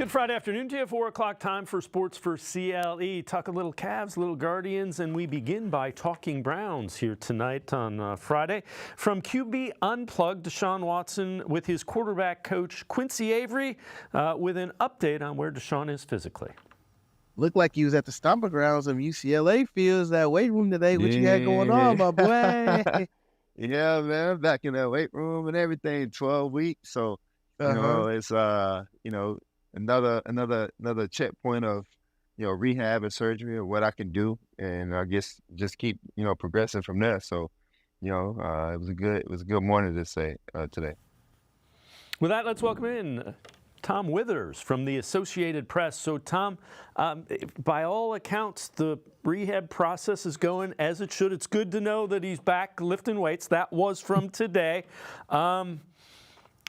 Good Friday afternoon to you. 4 o'clock time for Sports for CLE. Talk a little Cavs, a little Guardians, and we begin by talking Browns here tonight on Friday. From QB Unplugged, Deshaun Watson with his quarterback coach Quincy Avery with an update on where Deshaun is physically. Looked like he was at the stomping grounds of UCLA fields, that weight room today. What you had going on, my boy? Yeah, man, back in that weight room and everything, 12 weeks. So, it's another checkpoint of, rehab and surgery or what I can do. And I guess just keep, progressing from there. So, it was a good morning to say today. With that, let's welcome in Tom Withers from the Associated Press. So, Tom, by all accounts, the rehab process is going as it should. It's good to know that he's back lifting weights. That was from today.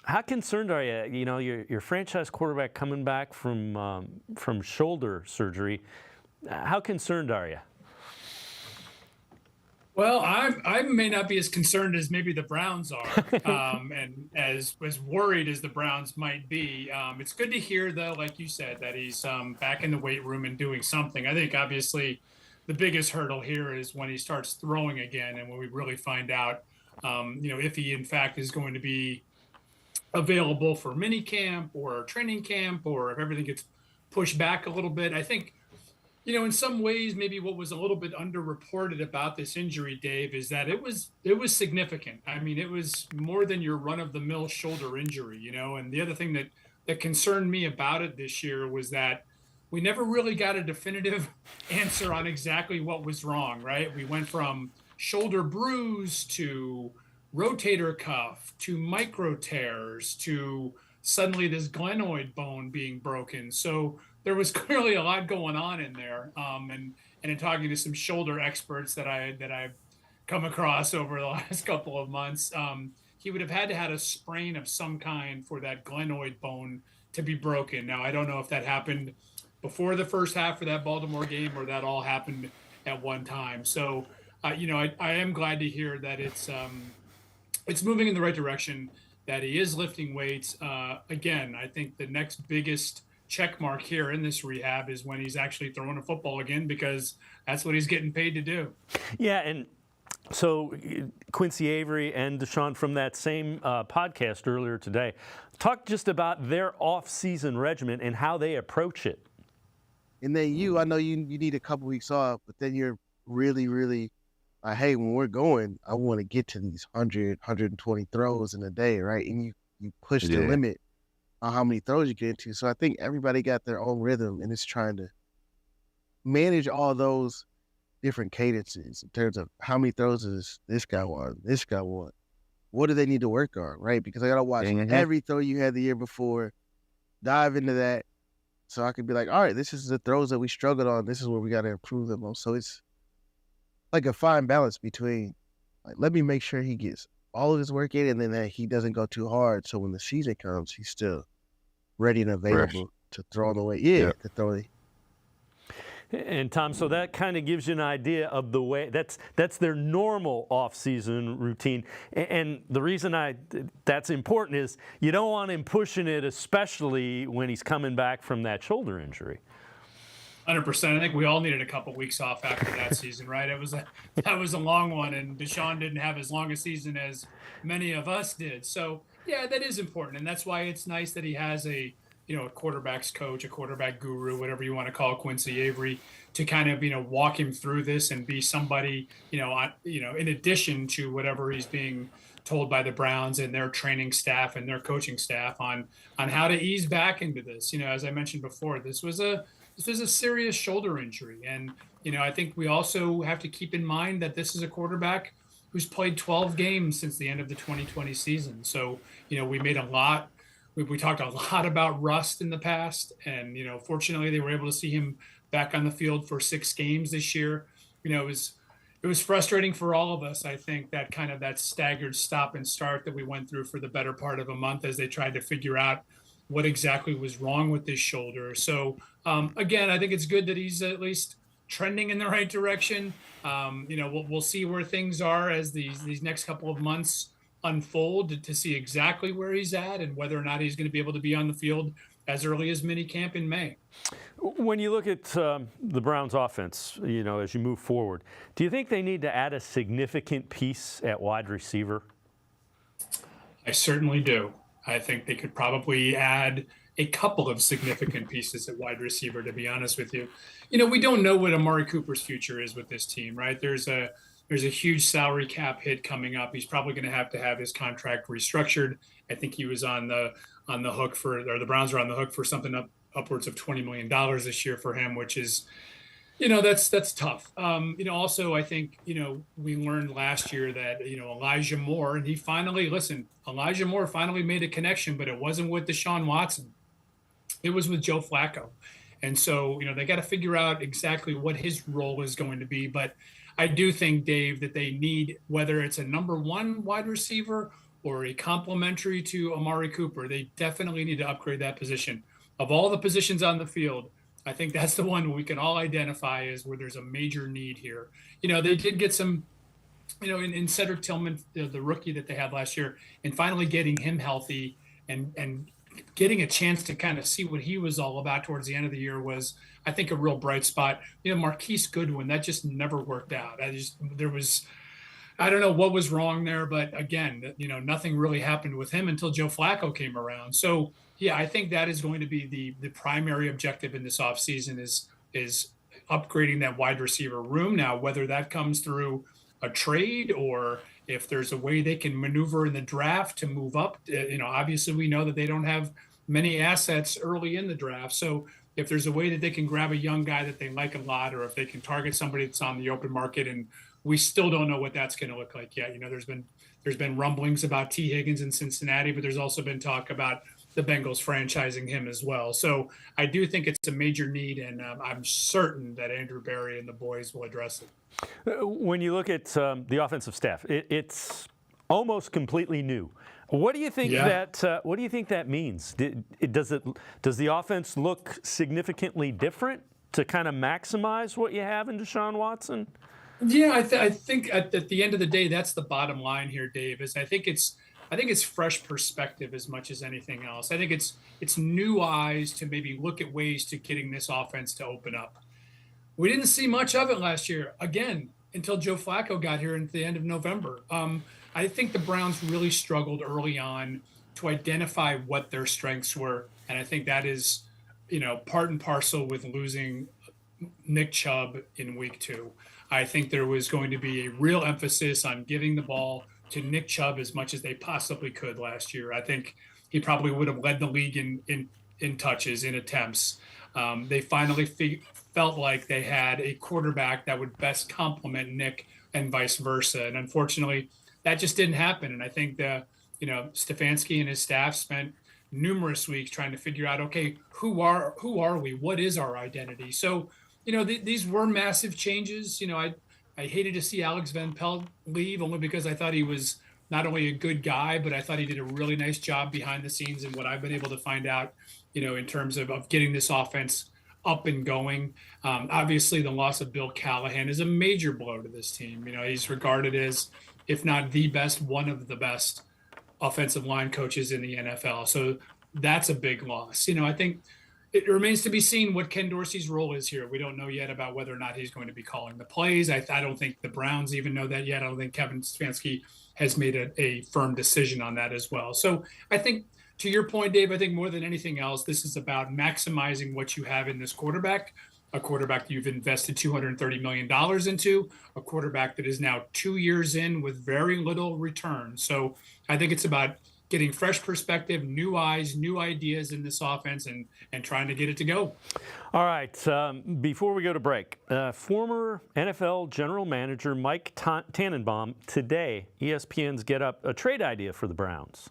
How concerned are you? You know, your franchise quarterback coming back from shoulder surgery. How concerned are you? Well, I may not be as concerned as maybe the Browns are, and as worried as the Browns might be. It's good to hear, though, like you said, that he's back in the weight room and doing something. I think, obviously, the biggest hurdle here is when he starts throwing again and when we really find out, if he, in fact, is going to be available for mini camp or training camp, or if everything gets pushed back a little bit. I think, in some ways, maybe what was a little bit underreported about this injury, Dave, is that it was significant. I mean, it was more than your run-of-the-mill shoulder injury, And the other thing that concerned me about it this year was that we never really got a definitive answer on exactly what was wrong, right? We went from shoulder bruise to rotator cuff to micro tears to suddenly this glenoid bone being broken. So there was clearly a lot going on in there. And in talking to some shoulder experts that I've come across over the last couple of months, he would have had to had a sprain of some kind for that glenoid bone to be broken. Now, I don't know if that happened before the first half of that Baltimore game or that all happened at one time. So, I am glad to hear that it's moving in the right direction, that he is lifting weights. Again, I think the next biggest check mark here in this rehab is when he's actually throwing a football again, because that's what he's getting paid to do. Yeah, and so Quincy Avery and Deshaun from that same podcast earlier today talked just about their off-season regimen and how they approach it. And then I know you need a couple weeks off, but then you're really, really hey, when we're going, I want to get to these 100, 120 throws in a day, right? And you push the limit on how many throws you get into. So I think everybody got their own rhythm, and it's trying to manage all those different cadences in terms of how many throws does this guy want, this guy want. What do they need to work on, right? Because I got to watch every throw you had the year before, dive into that, so I could be like, all right, this is the throws that we struggled on. This is where we got to improve them on. So it's like a fine balance between, like, let me make sure he gets all of his work in, and then that he doesn't go too hard. So when the season comes, he's still ready and available to throw the way. To throw it. And Tom, so that kind of gives you an idea of the way that's their normal off-season routine. And the reason that's important is you don't want him pushing it, especially when he's coming back from that shoulder injury. 100%. I think we all needed a couple weeks off after that season, right? That was a long one, and Deshaun didn't have as long a season as many of us did. So yeah, that is important, and that's why it's nice that he has a quarterback's coach, a quarterback guru, whatever you want to call Quincy Avery, to kind of walk him through this and be somebody in addition to whatever he's being told by the Browns and their training staff and their coaching staff on how to ease back into this. As I mentioned before, this was a serious shoulder injury. And, I think we also have to keep in mind that this is a quarterback who's played 12 games since the end of the 2020 season. So, we made we talked a lot about rust in the past. And, fortunately, they were able to see him back on the field for 6 games this year. It was frustrating for all of us, I think, that staggered stop and start that we went through for the better part of a month as they tried to figure out what exactly was wrong with this shoulder. So, again, I think it's good that he's at least trending in the right direction. We'll see where things are as these next couple of months unfold to see exactly where he's at and whether or not he's going to be able to be on the field as early as minicamp in May. When you look at the Browns' offense, as you move forward, do you think they need to add a significant piece at wide receiver? I certainly do. I think they could probably add a couple of significant pieces at wide receiver, to be honest with you. We don't know what Amari Cooper's future is with this team, right? There's a huge salary cap hit coming up. He's probably going to have his contract restructured. I think he was on the hook for, or the Browns are on the hook for something upwards of $20 million this year for him, which is, that's tough. Also, I think, we learned last year that, Elijah Moore, and Elijah Moore finally made a connection, but it wasn't with Deshaun Watson. It was with Joe Flacco. And so, they got to figure out exactly what his role is going to be. But I do think, Dave, that they need, whether it's a number one wide receiver or a complementary to Amari Cooper, they definitely need to upgrade that position. Of all the positions on the field, I think that's the one we can all identify as where there's a major need here. They did get some, in Cedric Tillman, the rookie that they had last year, and finally getting him healthy and getting a chance to kind of see what he was all about towards the end of the year was, I think, a real bright spot. Marquise Goodwin, that just never worked out. I don't know what was wrong there, but again, nothing really happened with him until Joe Flacco came around. So, yeah, I think that is going to be the primary objective in this offseason is upgrading that wide receiver room. Now, whether that comes through a trade or if there's a way they can maneuver in the draft to move up, obviously we know that they don't have many assets early in the draft. So if there's a way that they can grab a young guy that they like a lot, or if they can target somebody that's on the open market, and we still don't know what that's going to look like yet. There's been rumblings about T. Higgins in Cincinnati, but there's also been talk about the Bengals franchising him as well. So I do think it's a major need, and I'm certain that Andrew Berry and the boys will address it. When you look at the offensive staff, it's almost completely new. What do you think What do you think that means? Does the offense look significantly different to kind of maximize what you have in Deshaun Watson? Yeah, I think at the end of the day, that's the bottom line here, Dave. I think it's fresh perspective as much as anything else. I think it's new eyes to maybe look at ways to getting this offense to open up. We didn't see much of it last year, again, until Joe Flacco got here at the end of November. I think the Browns really struggled early on to identify what their strengths were, and I think that is, part and parcel with losing Nick Chubb in week 2. I think there was going to be a real emphasis on giving the ball to Nick Chubb as much as they possibly could last year. I think he probably would have led the league in touches, in attempts. They finally felt like they had a quarterback that would best complement Nick and vice versa. And unfortunately, that just didn't happen. And I think Stefanski and his staff spent numerous weeks trying to figure out, okay, who are we? What is our identity? So, these were massive changes. I hated to see Alex Van Pelt leave, only because I thought he was not only a good guy, but I thought he did a really nice job behind the scenes in what I've been able to find out, in terms of getting this offense up and going. Obviously, the loss of Bill Callahan is a major blow to this team. He's regarded as, if not the best, one of the best offensive line coaches in the NFL. So that's a big loss. I think it remains to be seen what Ken Dorsey's role is here. We don't know yet about whether or not he's going to be calling the plays. I don't think the Browns even know that yet. I don't think Kevin Stefanski has made a firm decision on that as well. So I think, to your point, Dave, I think more than anything else, this is about maximizing what you have in this quarterback, a quarterback that you've invested $230 million into, a quarterback that is now 2 years in with very little return. So I think it's about getting fresh perspective, new eyes, new ideas in this offense, and trying to get it to go. All right. Before we go to break, former NFL general manager Mike Tannenbaum today, ESPN's Get Up, a trade idea for the Browns.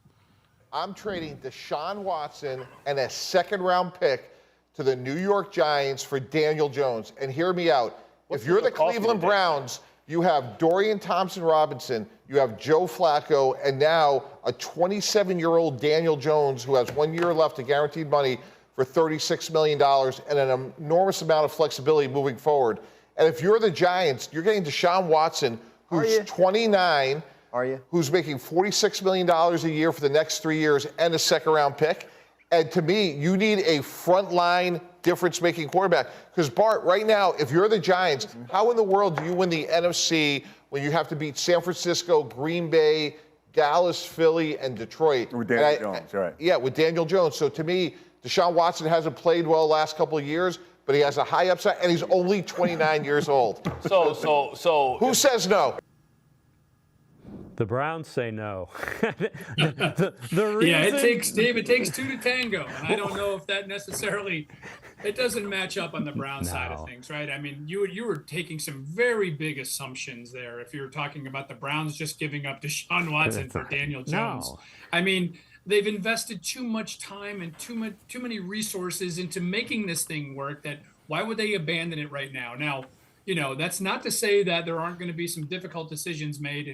I'm trading Deshaun Watson and a second-round pick to the New York Giants for Daniel Jones. And hear me out. If you're the Cleveland Browns, you have Dorian Thompson-Robinson, you have Joe Flacco, and now a 27-year-old Daniel Jones who has 1 year left of guaranteed money for $36 million and an enormous amount of flexibility moving forward. And if you're the Giants, you're getting Deshaun Watson, who's 29, who's making $46 million a year for the next 3 years and a second-round pick. And to me, you need a frontline difference-making quarterback. Because, Bart, right now, if you're the Giants, how in the world do you win the NFC when you have to beat San Francisco, Green Bay, Dallas, Philly, and Detroit? With Daniel Jones, right. Yeah, with Daniel Jones. So to me, Deshaun Watson hasn't played well the last couple of years, but he has a high upside, and he's only 29 years old. So Who says no? The Browns say no. the reason... Yeah, it takes 2 to tango. And I don't know if that necessarily, it doesn't match up on the Browns side of things, right? I mean, you were taking some very big assumptions there if you're talking about the Browns just giving up Deshaun Watson for Daniel Jones. No. I mean, they've invested too much time and too many resources into making this thing work that why would they abandon it right now? Now, that's not to say that there aren't going to be some difficult decisions made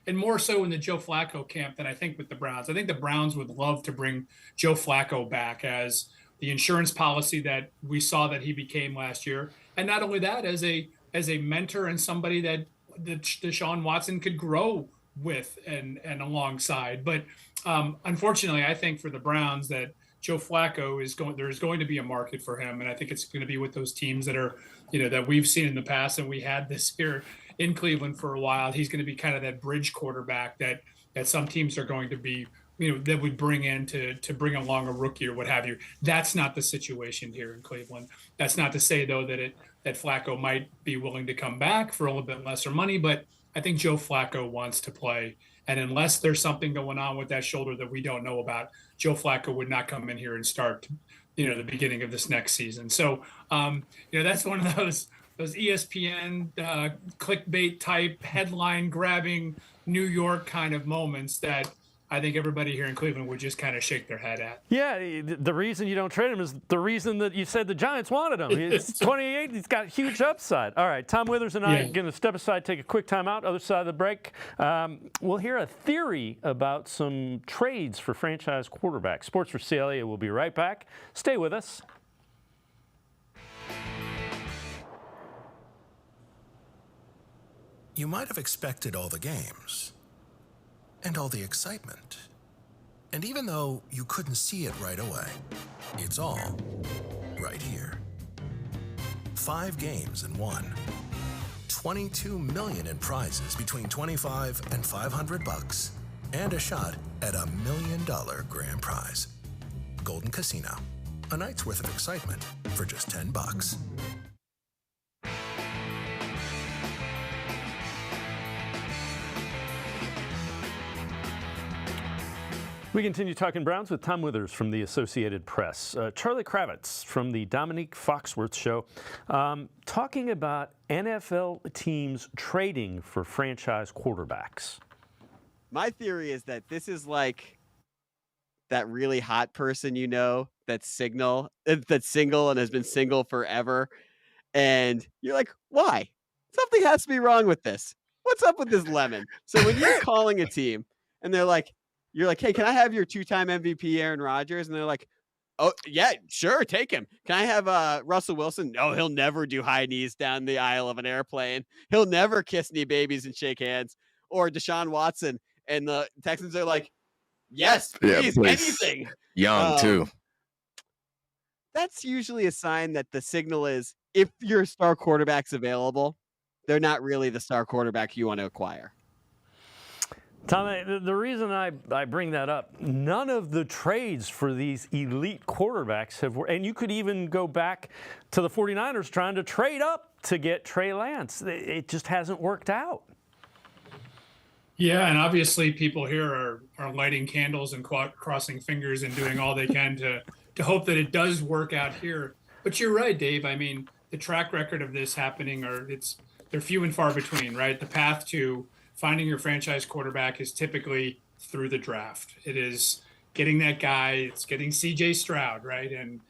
and more so in the Joe Flacco camp than I think with the Browns. I think the Browns would love to bring Joe Flacco back as the insurance policy that we saw that he became last year. And not only that, as a mentor and somebody that Deshaun Watson could grow with and alongside. But unfortunately, I think for the Browns that Joe Flacco there's going to be a market for him. And I think it's going to be with those teams that are, that we've seen in the past, and we had this here in Cleveland for a while. He's going to be kind of that bridge quarterback that some teams are going to be, that would bring in to bring along a rookie or what have you. That's not the situation here in Cleveland. That's not to say though that Flacco might be willing to come back for a little bit lesser money, but I think Joe Flacco wants to play. And unless there's something going on with that shoulder that we don't know about, Joe Flacco would not come in here and start, the beginning of this next season. So, that's one of those ESPN clickbait type headline grabbing New York kind of moments that I think everybody here in Cleveland would just kind of shake their head at. Yeah, the reason you don't trade him is the reason that you said the Giants wanted him. He's 28. He's got huge upside. All right, Tom Withers and I are going to step aside, take a quick timeout. Other side of the break, we'll hear a theory about some trades for franchise quarterbacks. Sports for CLE will be right back. Stay with us. You might have expected all the games and all the excitement. And even though you couldn't see it right away, it's all right here. 5 games in one. $22 million in prizes between $25 and $500 and a shot at $1 million grand prize. Golden Casino. A night's worth of excitement for just $10. We continue talking Browns with Tom Withers from the Associated Press. Charlie Kravitz from the Dominique Foxworth Show talking about NFL teams trading for franchise quarterbacks. My theory is that this is like that really hot person that's single and has been single forever. And you're like, why? Something has to be wrong with this. What's up with this lemon? So when you're calling a team and you're like, hey, can I have your 2-time MVP Aaron Rodgers? And they're like, oh, yeah, sure, take him. Can I have Russell Wilson? No, he'll never do high knees down the aisle of an airplane. He'll never kiss any babies and shake hands. Or Deshaun Watson. And the Texans are like, yes, please. Anything. Young, too. That's usually a sign that the signal is if your star quarterback's available, they're not really the star quarterback you want to acquire. Tom, the reason I bring that up, none of the trades for these elite quarterbacks have worked. And you could even go back to the 49ers trying to trade up to get Trey Lance. It just hasn't worked out. Yeah, and obviously people here are lighting candles and crossing fingers and doing all they can to hope that it does work out here. But you're right, Dave. I mean, the track record of this happening they're few and far between, right? The path to finding your franchise quarterback is typically through the draft. It is getting that guy. It's getting C.J. Stroud, right, and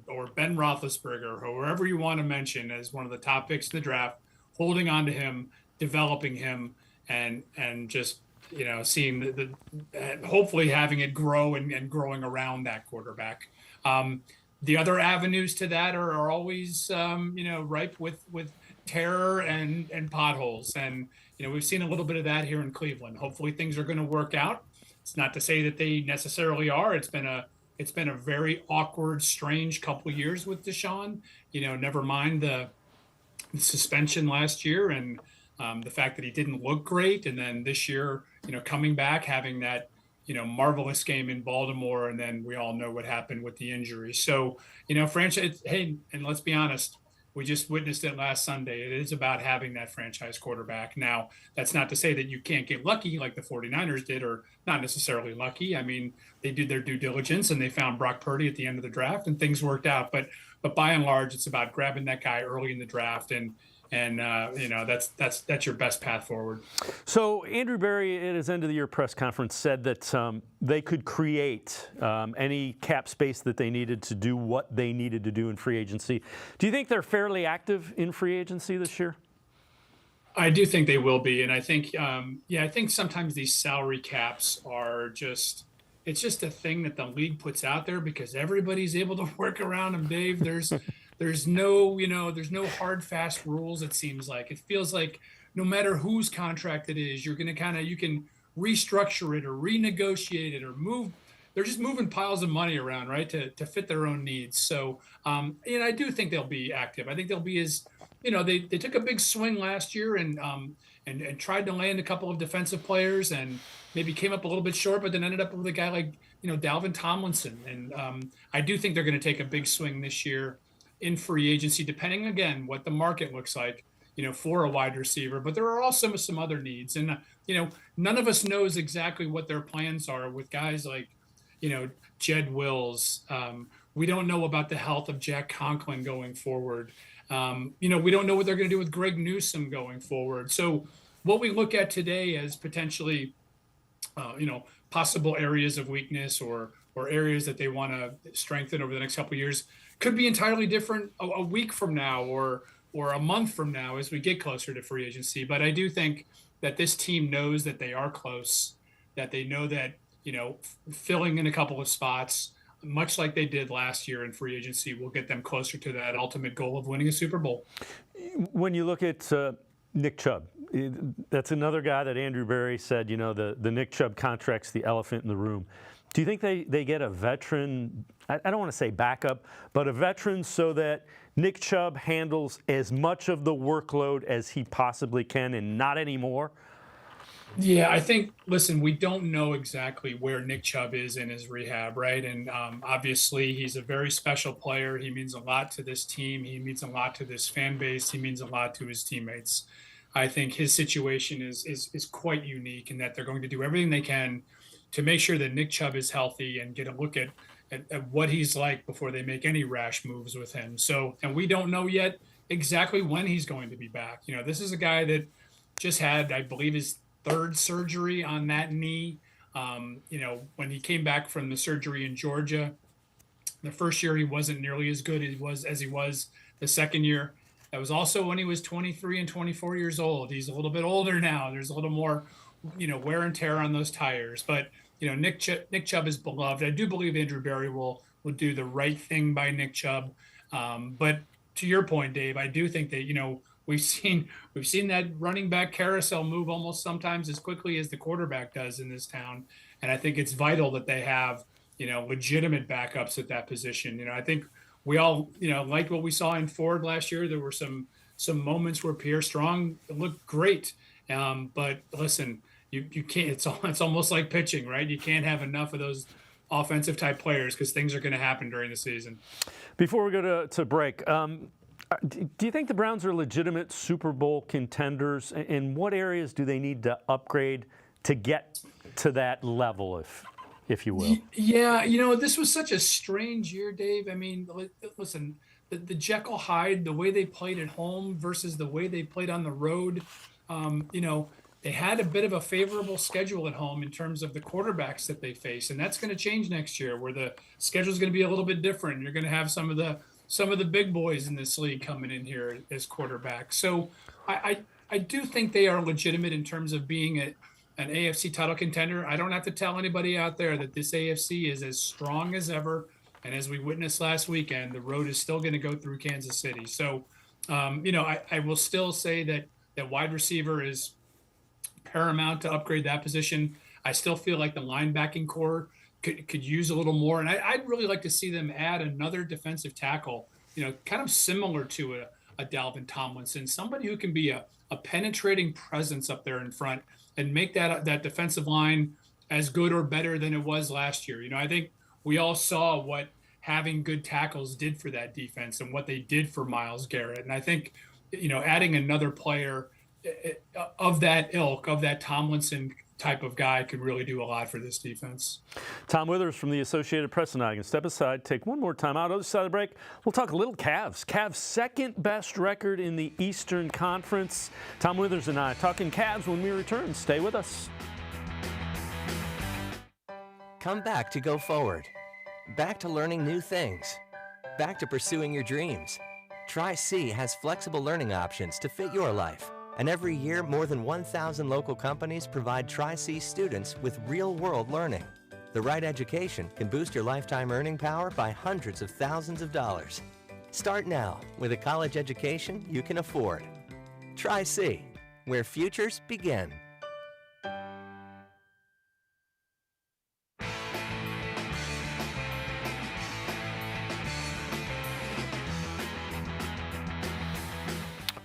or Ben Roethlisberger, or whoever you want to mention as one of the top picks in the draft. Holding on to him, developing him, and just seeing hopefully having it grow and growing around that quarterback. The other avenues to that are always ripe with terror and potholes. And, we've seen a little bit of that here in Cleveland. Hopefully things are going to work out. It's not to say that they necessarily are. It's been a it's been a very awkward, strange couple of years with Deshaun. Never mind the suspension last year and the fact that he didn't look great. And then this year, coming back, having that, marvelous game in Baltimore. And then we all know what happened with the injury. So, franchise, hey, and let's be honest, we just witnessed it last Sunday. It is about having that franchise quarterback. Now, that's not to say that you can't get lucky like the 49ers did, or not necessarily lucky. I mean, they did their due diligence and they found Brock Purdy at the end of the draft and things worked out. But by and large, it's about grabbing that guy early in the draft and that's your best path forward. So Andrew Berry at his end of the year press conference said that they could create any cap space that they needed to do what they needed to do in free agency. Do you think they're fairly active in free agency this year? I do think they will be, and I think I think sometimes these salary caps are just. It's just a thing that the league puts out there because everybody's able to work around them, Dave. There's no hard, fast rules, it seems like. It feels like no matter whose contract it is, you're going to you can restructure it or renegotiate it or move. They're just moving piles of money around, right, to fit their own needs. So, I do think they'll be active. I think they'll be they took a big swing last year and tried to land a couple of defensive players and maybe came up a little bit short, but then ended up with a guy like, Dalvin Tomlinson. And I do think they're going to take a big swing this year in free agency, depending, again, what the market looks like, for a wide receiver. But there are also some other needs. And, none of us knows exactly what their plans are with guys like, Jed Wills. We don't know about the health of Jack Conklin going forward. We don't know what they're going to do with Greg Newsome going forward. So what we look at today as potentially, possible areas of weakness or areas that they want to strengthen over the next couple of years could be entirely different a week from now or a month from now as we get closer to free agency. But I do think that this team knows that they are close, that they know that, filling in a couple of spots, much like they did last year in free agency, will get them closer to that ultimate goal of winning a Super Bowl. When you look at Nick Chubb, that's another guy that Andrew Berry said, the Nick Chubb contract's the elephant in the room. Do you think they get a veteran, I don't want to say backup, but a veteran so that Nick Chubb handles as much of the workload as he possibly can and not anymore? Yeah, I think, listen, we don't know exactly where Nick Chubb is in his rehab, right? And obviously he's a very special player. He means a lot to this team. He means a lot to this fan base. He means a lot to his teammates. I think his situation is quite unique in that they're going to do everything they can to make sure that Nick Chubb is healthy and get a look at what he's like before they make any rash moves with him. So, and we don't know yet exactly when he's going to be back. This is a guy that just had, I believe, his third surgery on that knee. When he came back from the surgery in Georgia, the first year he wasn't nearly as good as he was the second year. That was also when he was 23 and 24 years old. He's a little bit older now. There's a little more, wear and tear on those tires. But, Nick Chubb is beloved. I do believe Andrew Berry will do the right thing by Nick Chubb. But to your point, Dave, I do think that, we've seen that running back carousel move almost sometimes as quickly as the quarterback does in this town. And I think it's vital that they have, legitimate backups at that position. I think we all, liked what we saw in Ford last year. There were some moments where Pierre Strong looked great. But listen, you can't, it's almost like pitching, right? You can't have enough of those offensive type players because things are going to happen during the season. Before we go to break, do you think the Browns are legitimate Super Bowl contenders? In what areas do they need to upgrade to get to that level, if you will? Yeah, this was such a strange year, Dave. I mean, listen, the Jekyll Hyde, the way they played at home versus the way they played on the road, they had a bit of a favorable schedule at home in terms of the quarterbacks that they face. And that's going to change next year where the schedule is going to be a little bit different. You're going to have some of the big boys in this league coming in here as quarterbacks. So I do think they are legitimate in terms of being an AFC title contender. I don't have to tell anybody out there that this AFC is as strong as ever. And as we witnessed last weekend, the road is still going to go through Kansas City. So, I will still say that wide receiver is paramount to upgrade that position. I still feel like the linebacking core could use a little more. And I'd really like to see them add another defensive tackle, kind of similar to a Dalvin Tomlinson, somebody who can be a penetrating presence up there in front and make that defensive line as good or better than it was last year. I think we all saw what having good tackles did for that defense and what they did for Myles Garrett. And I think, adding another player of that ilk, of that Tomlinson type of guy could really do a lot for this defense. Tom Withers from the Associated Press, and I can step aside, take one more time out. Other side of the break, we'll talk a little Cavs. Cavs' second best record in the Eastern Conference. Tom Withers and I talking Cavs when we return. Stay with us. Come back to go forward. Back to learning new things. Back to pursuing your dreams. Tri-C has flexible learning options to fit your life. And every year, more than 1,000 local companies provide Tri-C students with real-world learning. The right education can boost your lifetime earning power by hundreds of thousands of dollars. Start now with a college education you can afford. Tri-C, where futures begin.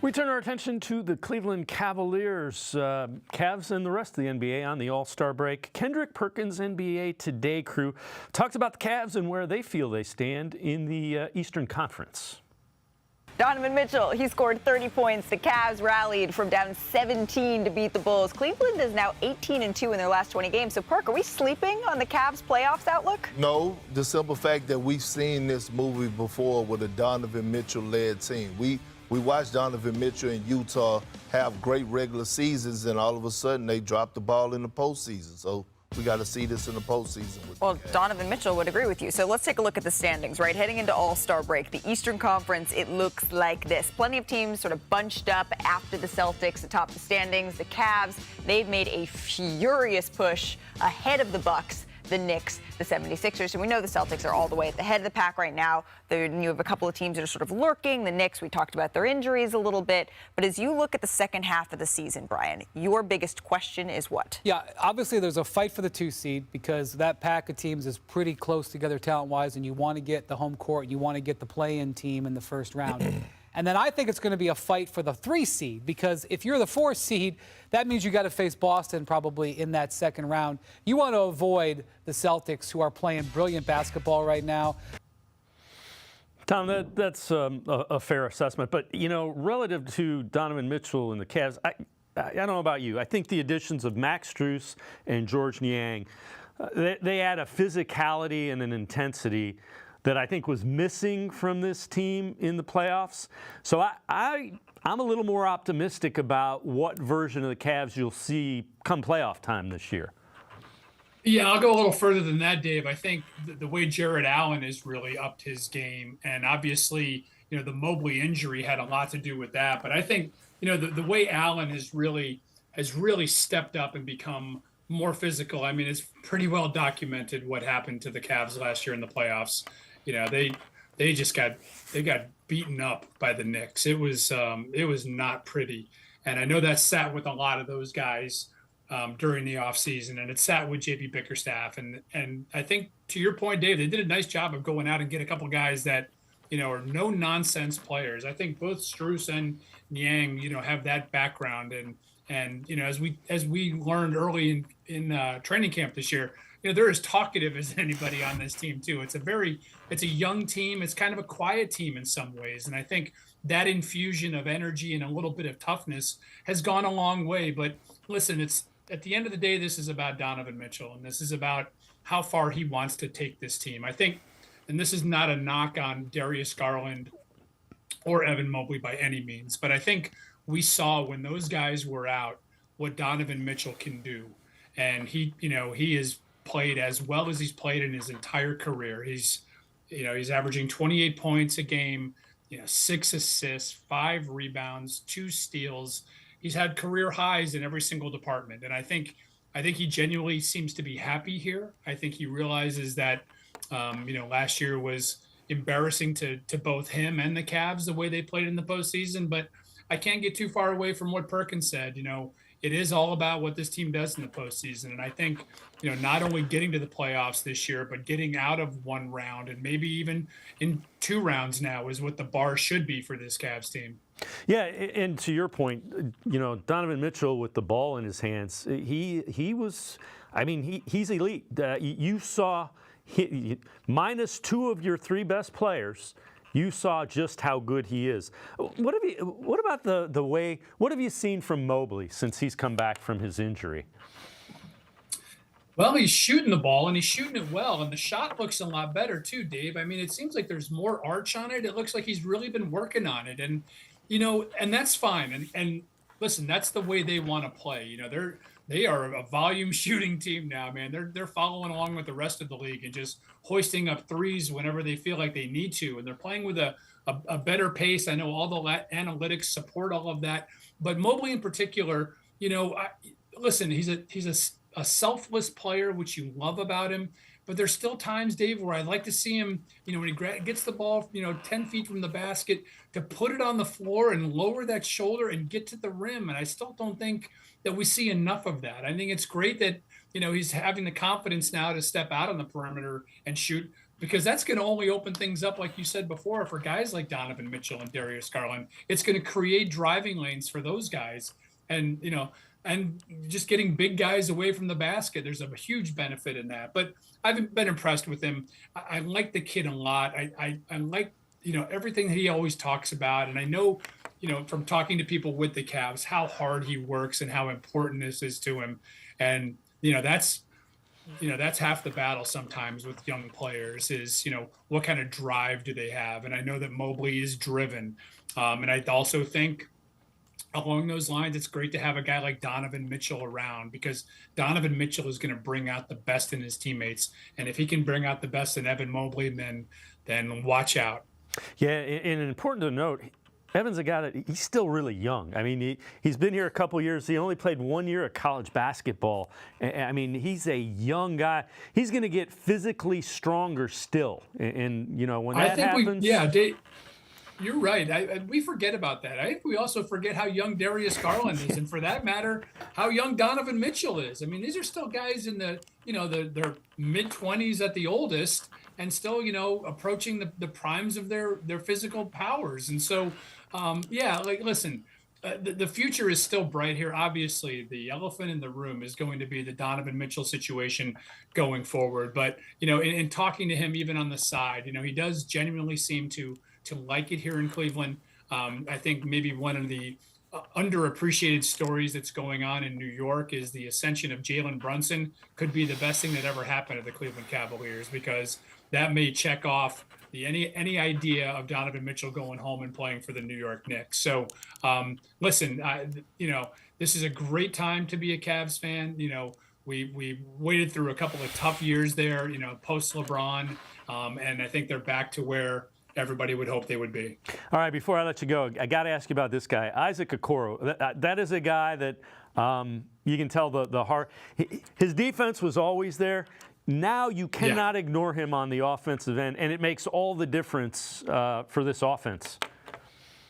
We turn our attention to the Cleveland Cavaliers. Cavs and the rest of the NBA on the All-Star break. Kendrick Perkins, NBA Today crew, talked about the Cavs and where they feel they stand in the Eastern Conference. Donovan Mitchell, he scored 30 points. The Cavs rallied from down 17 to beat the Bulls. Cleveland is now 18-2 in their last 20 games. So, Perk, are we sleeping on the Cavs' playoffs outlook? No, the simple fact that we've seen this movie before with a Donovan Mitchell-led team. We watched Donovan Mitchell in Utah have great regular seasons, and all of a sudden they dropped the ball in the postseason. So we got to see this in the postseason. Well, Donovan Mitchell would agree with you. So let's take a look at the standings, right? Heading into All-Star break, the Eastern Conference, it looks like this. Plenty of teams sort of bunched up after the Celtics atop the standings. The Cavs, they've made a furious push ahead of the Bucks, the Knicks, the 76ers. And we know the Celtics are all the way at the head of the pack right now. You have a couple of teams that are sort of lurking. The Knicks, we talked about their injuries a little bit. But as you look at the second half of the season, Brian, your biggest question is what? Yeah, obviously there's a fight for the 2 seed because that pack of teams is pretty close together talent-wise, and you want to get the home court. You want to get the play-in team in the first round. And then I think it's going to be a fight for the 3 seed because if you're the 4 seed, that means you got to face Boston probably in that second round. You want to avoid the Celtics, who are playing brilliant basketball right now. Tom, that's a fair assessment. But, relative to Donovan Mitchell and the Cavs, I don't know about you. I think the additions of Max Strus and George Niang, they add a physicality and an intensity that I think was missing from this team in the playoffs. So I'm a little more optimistic about what version of the Cavs you'll see come playoff time this year. Yeah, I'll go a little further than that, Dave. I think the way Jared Allen has really upped his game, and obviously, the Mobley injury had a lot to do with that. But I think, the way Allen has really stepped up and become more physical. I mean, it's pretty well documented what happened to the Cavs last year in the playoffs. They got beaten up by the Knicks. It was not pretty, and I know that sat with a lot of those guys during the offseason, and it sat with JB Bickerstaff. And I think, to your point, Dave, they did a nice job of going out and get a couple guys that are no nonsense players. I think both Strus and Niang have that background, and as we learned early in training camp this year, they're as talkative as anybody on this team too. It's a young team. It's kind of a quiet team in some ways. And I think that infusion of energy and a little bit of toughness has gone a long way. But listen, it's at the end of the day, this is about Donovan Mitchell, and this is about how far he wants to take this team. I think, and this is not a knock on Darius Garland or Evan Mobley by any means, but I think we saw when those guys were out what Donovan Mitchell can do. And he has played as well as he's played in his entire career. He's averaging 28 points a game, 6 assists, 5 rebounds, 2 steals. He's had career highs in every single department. And I think he genuinely seems to be happy here. I think he realizes that, last year was embarrassing to both him and the Cavs, the way they played in the postseason. But I can't get too far away from what Perkins said. it is all about what this team does in the postseason. And I think, not only getting to the playoffs this year, but getting out of one round and maybe even in 2 rounds now is what the bar should be for this Cavs team. Yeah, and to your point, Donovan Mitchell with the ball in his hands, he was, he's elite. You saw minus 2 of your 3 best players. You saw just how good he is. What about the way? What have you seen from Mobley since he's come back from his injury? Well, he's shooting the ball, and he's shooting it well, and the shot looks a lot better too, Dave. It seems like there's more arch on it. It looks like he's really been working on it, and and that's fine. And listen, that's the way they want to play. They are a volume shooting team now, man. They're following along with the rest of the league and just hoisting up threes whenever they feel like they need to, and they're playing with a better pace. I know all the analytics support all of that, but Mobley in particular, listen, he's a selfless player, which you love about him. But there's still times, Dave, where I'd like to see him, when he gets the ball, 10 feet from the basket, to put it on the floor and lower that shoulder and get to the rim. And I still don't think that we see enough of that. I think it's great that, he's having the confidence now to step out on the perimeter and shoot, because that's going to only open things up, like you said before, for guys like Donovan Mitchell and Darius Garland. It's going to create driving lanes for those guys. And, and just getting big guys away from the basket, there's a huge benefit in that. But I've been impressed with him. I like the kid a lot. I like, everything that he always talks about. And I know, from talking to people with the Cavs, how hard he works and how important this is to him. And, that's half the battle sometimes with young players is, what kind of drive do they have? And I know that Mobley is driven. And I also think, along those lines, it's great to have a guy like Donovan Mitchell around, because Donovan Mitchell is going to bring out the best in his teammates. And if he can bring out the best in Evan Mobley, then watch out. Yeah, and important to note, Evan's a guy that he's still really young. He's been here a couple years. He only played 1 year of college basketball. He's a young guy. He's going to get physically stronger still. And when that happens... You're right. We forget about that. I think we also forget how young Darius Garland is, and for that matter, how young Donovan Mitchell is. These are still guys in the, their mid-20s at the oldest, and still, approaching the primes of their physical powers. And so, listen, the future is still bright here. Obviously, the elephant in the room is going to be the Donovan Mitchell situation going forward. But, in talking to him, even on the side, he does genuinely seem to like it here in Cleveland. I think maybe one of the underappreciated stories that's going on in New York is the ascension of Jalen Brunson. Could be the best thing that ever happened to the Cleveland Cavaliers, because that may check off any idea of Donovan Mitchell going home and playing for the New York Knicks. So listen, this is a great time to be a Cavs fan. We waited through a couple of tough years there, post LeBron, and I think they're back to where everybody would hope they would be. All right, before I let you go, I got to ask you about this guy, Isaac Okoro. That is a guy that you can tell the heart. His defense was always there. Now you cannot ignore him on the offensive end, and it makes all the difference for this offense.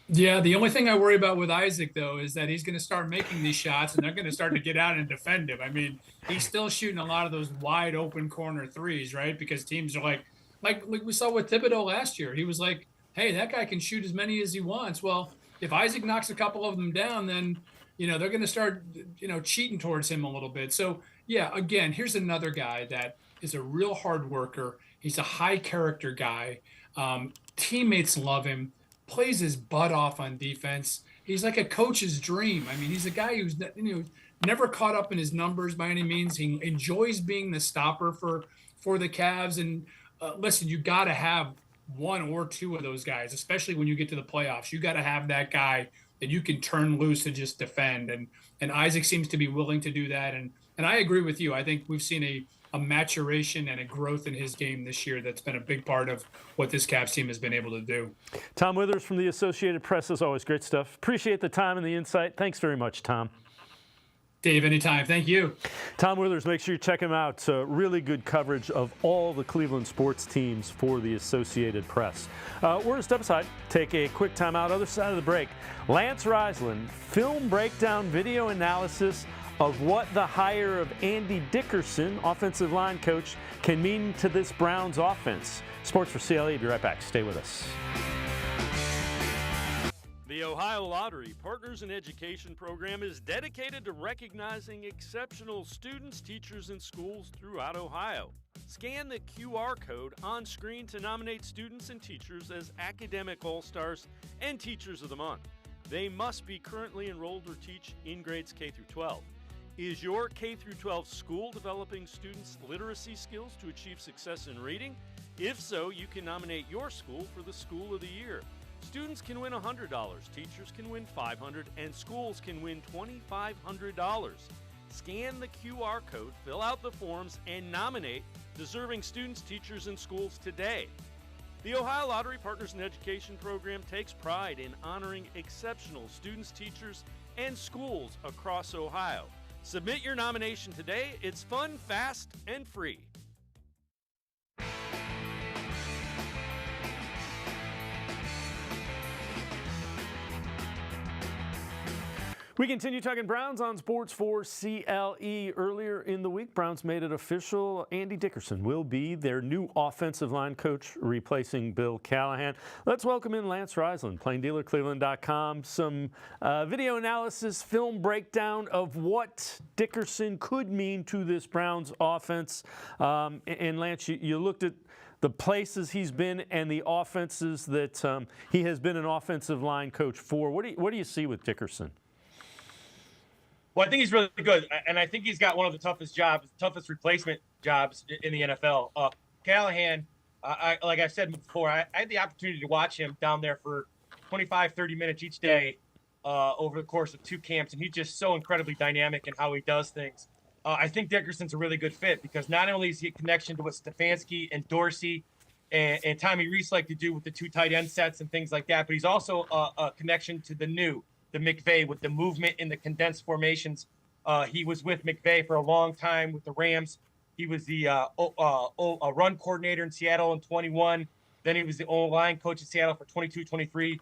Yeah, the only thing I worry about with Isaac, though, is that he's going to start making these shots, and they're going to start to get out and defend him. He's still shooting a lot of those wide open corner threes, right? Because teams are like we saw with Thibodeau last year. He was like, hey, that guy can shoot as many as he wants. Well, if Isaac knocks a couple of them down, then, they're going to start, cheating towards him a little bit. So, yeah, again, here's another guy that is a real hard worker. He's a high character guy. Teammates love him, plays his butt off on defense. He's like a coach's dream. He's a guy who's, never caught up in his numbers by any means. He enjoys being the stopper for the Cavs. And, listen, you got to have one or two of those guys, especially when you get to the playoffs. You got to have that guy that you can turn loose to just defend. And Isaac seems to be willing to do that. And I agree with you. I think we've seen a maturation and a growth in his game this year that's been a big part of what this Cavs team has been able to do. Tom Withers from the Associated Press, as always, great stuff. Appreciate the time and the insight. Thanks very much, Tom. Dave, anytime. Thank you. Tom Withers, make sure you check him out. Really good coverage of all the Cleveland sports teams for the Associated Press. We're going to step aside, take a quick timeout. Other side of the break, Lance Reisland, film breakdown, video analysis of what the hire of Andy Dickerson, offensive line coach, can mean to this Browns offense. Sports4CLE, be right back. Stay with us. The Ohio Lottery Partners in Education program is dedicated to recognizing exceptional students, teachers, and schools throughout Ohio. Scan the QR code on screen to nominate students and teachers as Academic All-Stars and Teachers of the Month. They must be currently enrolled or teach in grades K through 12. Is your K through 12 school developing students' literacy skills to achieve success in reading? If so, you can nominate your school for the School of the Year. Students can win $100, teachers can win $500, and schools can win $2,500. Scan the QR code, fill out the forms, and nominate deserving students, teachers, and schools today. The Ohio Lottery Partners in Education program takes pride in honoring exceptional students, teachers, and schools across Ohio. Submit your nomination today. It's fun, fast, and free. We continue talking Browns on Sports4CLE. Earlier in the week, Browns made it official. Andy Dickerson will be their new offensive line coach, replacing Bill Callahan. Let's welcome in Lance Reisland, plain dealer, cleveland.com. Some video analysis, film breakdown of what Dickerson could mean to this Browns offense. And Lance, you looked at the places he's been and the offenses that he has been an offensive line coach for. What do you see with Dickerson? Well, I think he's really good, and I think he's got one of the toughest replacement jobs in the NFL. Callahan, like I said before, I had the opportunity to watch him down there for 25, 30 minutes each day over the course of 2 camps, and he's just so incredibly dynamic in how he does things. I think Dickerson's a really good fit because not only is he a connection to what Stefanski and Dorsey and Tommy Rees like to do with the 2 tight end sets and things like that, but he's also a connection to the McVay with the movement in the condensed formations. He was with McVay for a long time with the Rams. He was the run coordinator in Seattle in 21. Then he was the O-line coach in Seattle for 22, 23.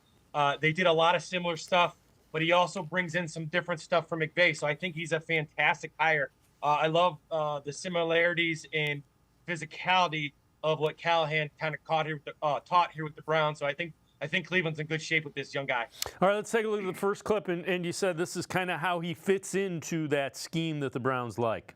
They did a lot of similar stuff, but he also brings in some different stuff from McVay. So I think he's a fantastic hire. I love the similarities in physicality of what Callahan kind of taught here with the Browns. So I think Cleveland's in good shape with this young guy. All right, let's take a look at the first clip. And you said this is kind of how he fits into that scheme that the Browns like.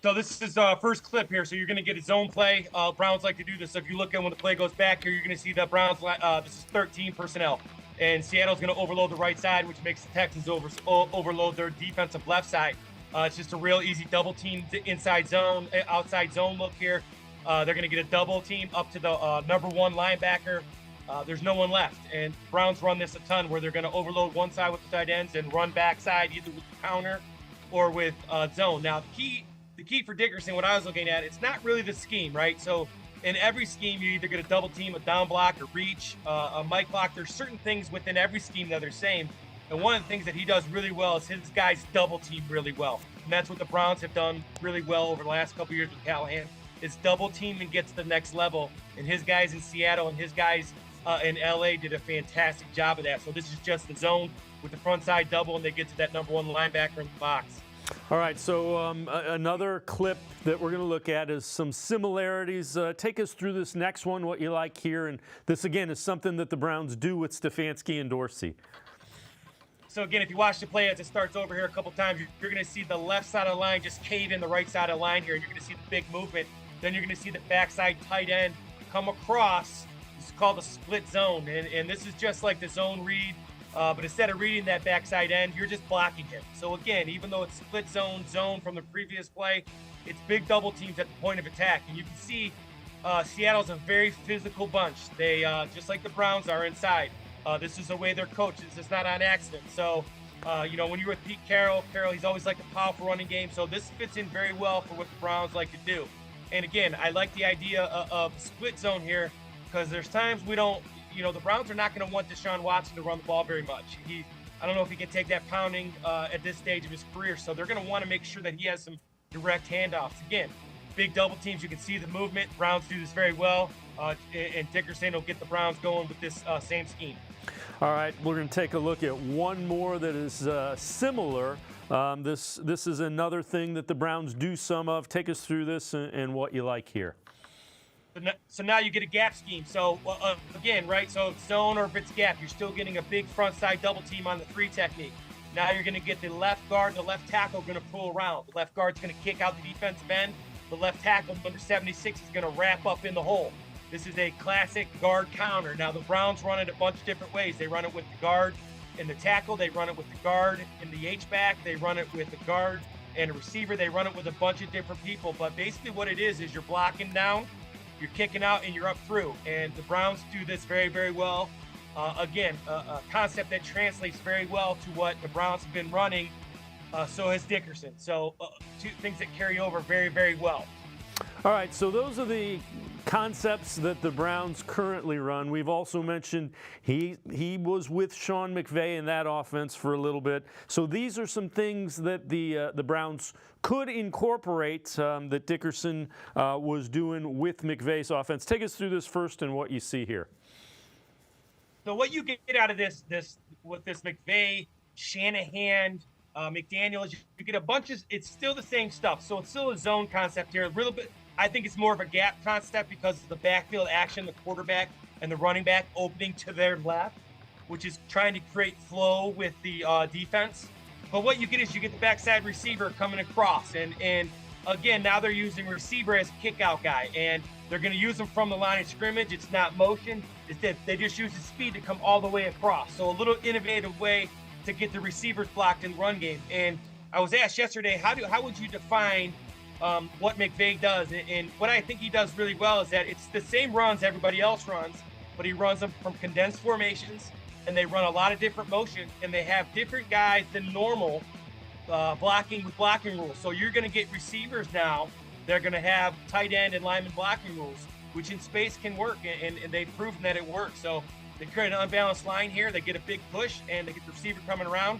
So this is first clip here. So you're going to get a zone play. Browns like to do this. So if you look at when the play goes back here, you're going to see the Browns. This is 13 personnel. And Seattle's going to overload the right side, which makes the Texans overload their defensive left side. It's just a real easy double team inside zone, outside zone look here. They're going to get a double team up to the number 1 linebacker. There's no one left, and Browns run this a ton where they're going to overload one side with the tight ends and run backside either with counter or with zone. Now, the key for Dickerson, what I was looking at, it's not really the scheme, right? So in every scheme, you either get a double team, a down block, a reach, a Mike block. There's certain things within every scheme that are the same, and one of the things that he does really well is his guys double team really well, and that's what the Browns have done really well over the last couple years with Callahan. It's double team and get to the next level, and his guys in Seattle and his guys in LA did a fantastic job of that. So this is just the zone with the front side double, and they get to that number 1 linebacker in the box. All right, so another clip that we're going to look at is some similarities. Take us through this next one, what you like here. And this, again, is something that the Browns do with Stefanski and Dorsey. So, again, if you watch the play as it starts over here a couple times, you're going to see the left side of the line just cave in the right side of the line here, and you're going to see the big movement. Then you're going to see the backside tight end come across. It's called the split zone, and this is just like the zone read, but instead of reading that backside end, you're just blocking him. So, again, even though it's split zone from the previous play, it's big double teams at the point of attack. And you can see Seattle's a very physical bunch. They, just like the Browns are inside. This is the way they're coached. This is not on accident. So, when you're with Pete Carroll, he's always liked a powerful running game. So this fits in very well for what the Browns like to do. And again, I like the idea of split zone here because there's times we don't, the Browns are not going to want Deshaun Watson to run the ball very much. I don't know if he can take that pounding at this stage of his career. So they're going to want to make sure that he has some direct handoffs. Again, big double teams, you can see the movement. Browns do this very well, and Dickerson will get the Browns going with this same scheme. All right, we're going to take a look at one more that is similar. This is another thing that the Browns do some of. Take us through this and what you like here. So now you get a gap scheme. So again, right, so it's zone or if it's gap, you're still getting a big front side double team on the 3 technique. Now you're going to get the left guard, the left tackle going to pull around. The left guard's going to kick out the defensive end. The left tackle, number 76, is going to wrap up in the hole. This is a classic guard counter. Now the Browns run it a bunch of different ways. They run it with the guard and the tackle. They run it with the guard and the H-back. They run it with the guard and a receiver. They run it with a bunch of different people. But basically what it is you're blocking down, you're kicking out, and you're up through. And the Browns do this very, very well. Again, a concept that translates very well to what the Browns have been running. So has Dickerson. So 2 things that carry over very, very well. All right, so those are the concepts that the Browns currently run. We've also mentioned he was with Sean McVay in that offense for a little bit. So these are some things that the Browns could incorporate that Dickerson was doing with McVay's offense. Take us through this first and what you see here. So what you get out of this with this McVay, Shanahan, McDaniels, you get a bunch of, it's still the same stuff. So it's still a zone concept here. A little bit, I think it's more of a gap concept because of the backfield action, the quarterback and the running back opening to their left, which is trying to create flow with the defense. But what you get is you get the backside receiver coming across. And again, now they're using receiver as a kick out guy. And they're going to use him from the line of scrimmage. It's not motion. It's that they just use his speed to come all the way across. So a little innovative way to get the receivers blocked in the run game. And I was asked yesterday, how would you define what McVay does? And what I think he does really well is that it's the same runs everybody else runs, but he runs them from condensed formations, and they run a lot of different motion, and they have different guys than normal blocking with blocking rules. So you're going to get receivers now. They're going to have tight end and lineman blocking rules, which in space can work, and they've proven that it works. So they create an unbalanced line here. They get a big push, and they get the receiver coming around.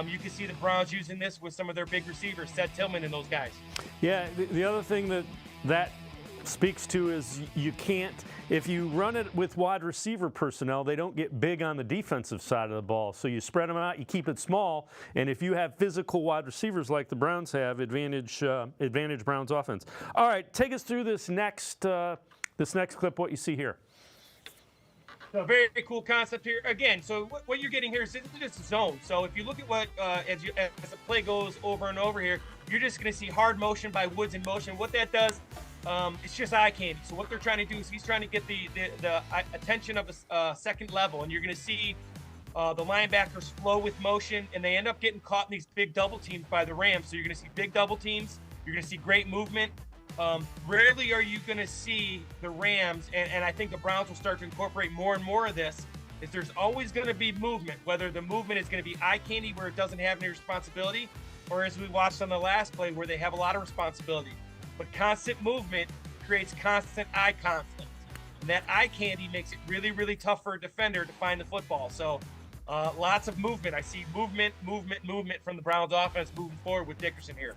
You can see the Browns using this with some of their big receivers, Seth Tillman and those guys. Yeah, the other thing that speaks to is you can't, if you run it with wide receiver personnel, they don't get big on the defensive side of the ball. So you spread them out, you keep it small, and if you have physical wide receivers like the Browns have, advantage Browns offense. All right, take us through this next clip, what you see here. So very cool concept here. Again, so what you're getting here is just a zone. So if you look at what, as the play goes over and over here, you're just going to see hard motion by Woods in motion. What that does, it's just eye candy. So what they're trying to do is he's trying to get the attention of the second level, and you're going to see the linebackers flow with motion, and they end up getting caught in these big double teams by the Rams. So you're going to see big double teams. You're going to see great movement. Rarely are you going to see the Rams, and I think the Browns will start to incorporate more and more of this, is there's always going to be movement, whether the movement is going to be eye candy where it doesn't have any responsibility, or as we watched on the last play where they have a lot of responsibility. But constant movement creates constant eye conflict. And that eye candy makes it really, really tough for a defender to find the football. So lots of movement. I see movement from the Browns offense moving forward with Dickerson here.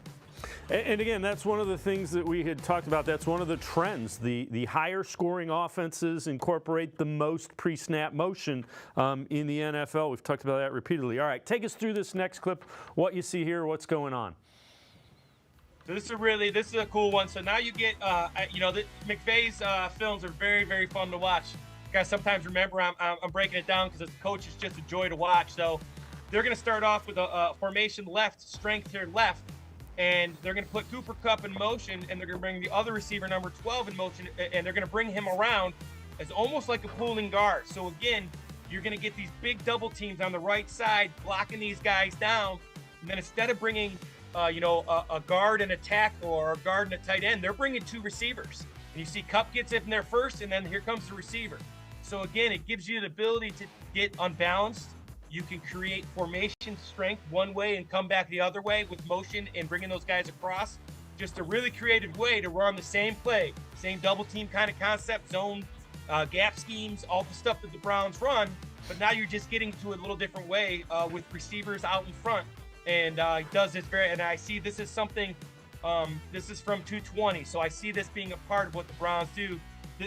And again, that's one of the things that we had talked about. That's one of the trends. The higher scoring offenses incorporate the most pre-snap motion in the NFL. We've talked about that repeatedly. All right, take us through this next clip, what you see here, what's going on. So this is a cool one. So now you get, McVay's films are very, very fun to watch. You guys sometimes remember I'm breaking it down because as a coach, it's just a joy to watch. So they're going to start off with a formation left, strength here left. And they're going to put Cooper Kupp in motion, and they're going to bring the other receiver, number 12, in motion, and they're going to bring him around as almost like a pulling guard. So, again, you're going to get these big double teams on the right side blocking these guys down. And then instead of bringing, a guard and a tackle or a guard and a tight end, they're bringing 2 receivers. And you see Kupp gets in there first, and then here comes the receiver. So, again, it gives you the ability to get unbalanced. You can create formation strength one way and come back the other way with motion and bringing those guys across. Just a really creative way to run the same play, same double team kind of concept, zone gap schemes, all the stuff that the Browns run. But now you're just getting to a little different way with receivers out in front. And he does this and I see this is something, this is from 220. So I see this being a part of what the Browns do.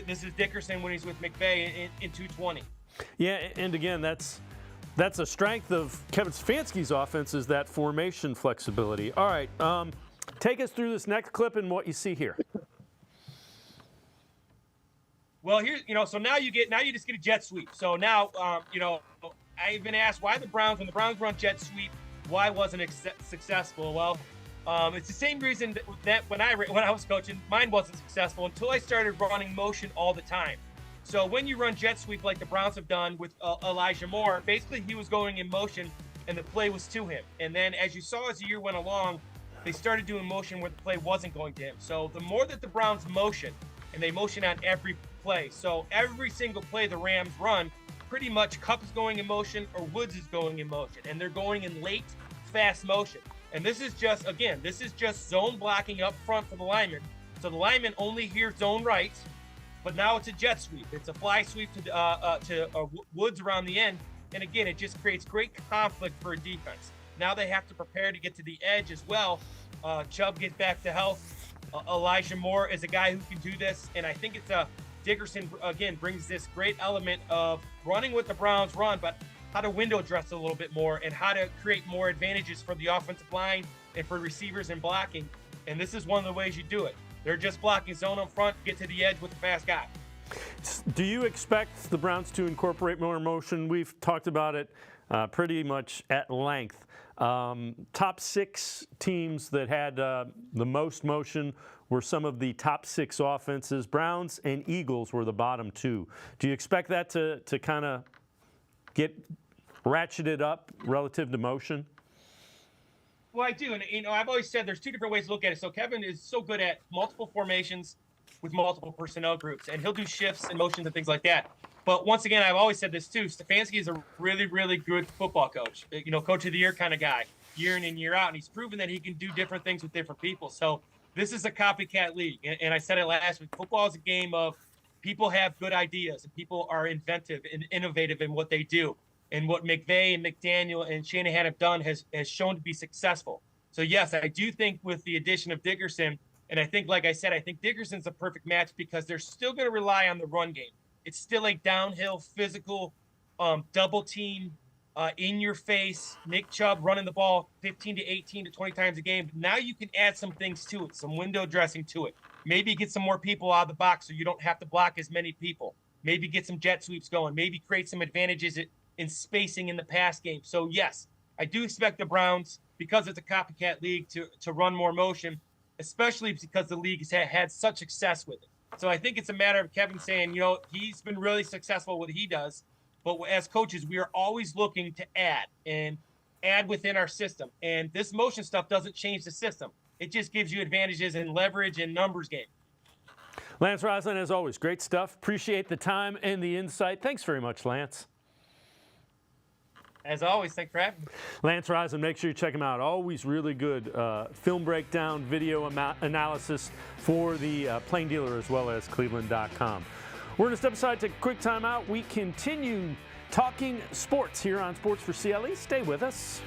This is Dickerson when he's with McVay in 220. Yeah, and again, that's a strength of Kevin Stefanski's offense, is that formation flexibility. All right, take us through this next clip and what you see here. Well, here, so now you just get a jet sweep. So now, I've been asked why when the Browns run jet sweep, why wasn't it successful? Well, it's the same reason that when I was coaching, mine wasn't successful until I started running motion all the time. So when you run jet sweep like the Browns have done with Elijah Moore, basically he was going in motion and the play was to him. And then as you saw as the year went along, they started doing motion where the play wasn't going to him. So the more that the Browns motion, and they motion on every play. So every single play the Rams run, pretty much Kupp is going in motion or Woods is going in motion. And they're going in late, fast motion. And this is just zone blocking up front for the linemen. So the linemen only hear zone right, but now it's a jet sweep. It's a fly sweep to Woods around the end. And again, it just creates great conflict for a defense. Now they have to prepare to get to the edge as well. Chubb gets back to health. Elijah Moore is a guy who can do this. And I think it's Dickerson, again, brings this great element of running what the Browns run, but how to window dress a little bit more and how to create more advantages for the offensive line and for receivers in blocking. And this is one of the ways you do it. They're just blocking zone up front, get to the edge with a fast guy. Do you expect the Browns to incorporate more motion? We've talked about it pretty much at length. Top 6 teams that had the most motion were some of the top 6 offenses. Browns and Eagles were the bottom 2. Do you expect that to kind of get ratcheted up relative to motion? Well, I do. And, I've always said there's 2 different ways to look at it. So Kevin is so good at multiple formations with multiple personnel groups, and he'll do shifts and motions and things like that. But once again, I've always said this too, Stefanski is a really, really good football coach, coach of the year kind of guy, year in and year out. And he's proven that he can do different things with different people. So this is a copycat league. And I said it last week, football is a game of people have good ideas and people are inventive and innovative in what they do. And what McVay and McDaniel and Shanahan have done has shown to be successful. So yes, I do think with the addition of Dickerson, and I think, like I said, I think Dickerson's a perfect match because they're still going to rely on the run game. It's still a downhill, physical, double team, in your face. Nick Chubb running the ball 15 to 18 to 20 times a game. Now you can add some things to it, some window dressing to it. Maybe get some more people out of the box so you don't have to block as many people. Maybe get some jet sweeps going. Maybe create some advantages in spacing in the pass game. So yes, I do expect the Browns, because it's a copycat league, to run more motion, especially because the league has had such success with it. So I think it's a matter of Kevin saying, he's been really successful with what he does. But as coaches, we are always looking to add within our system. And this motion stuff doesn't change the system. It just gives you advantages in leverage and numbers game. Lance Reisland, as always, great stuff. Appreciate the time and the insight. Thanks very much, Lance. As always, thanks for having me. Lance Reisland, make sure you check him out. Always really good film breakdown, video analysis for the Plain Dealer as well as cleveland.com. We're going to step aside, take a quick timeout. We continue talking sports here on Sports4CLE. Stay with us.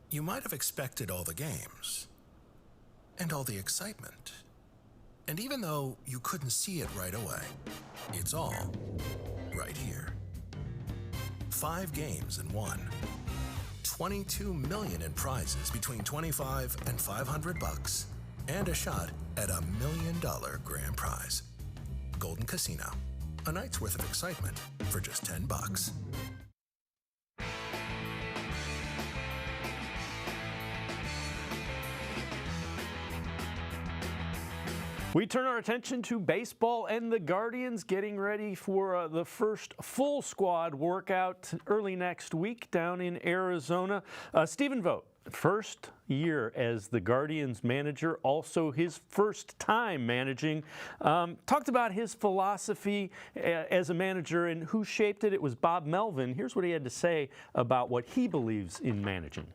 You might have expected all the games and all the excitement. And even though you couldn't see it right away, it's all right here. 5 games in 1. $22 million in prizes between $25 and $500, and a shot at $1 million grand prize. Golden Casino, a night's worth of excitement for just $10. We turn our attention to baseball and the Guardians getting ready for the first full squad workout early next week down in Arizona. Stephen Vogt, first year as the Guardians manager, also his first time managing. Talked about his philosophy as a manager and who shaped it. It was Bob Melvin. Here's what he had to say about what he believes in managing.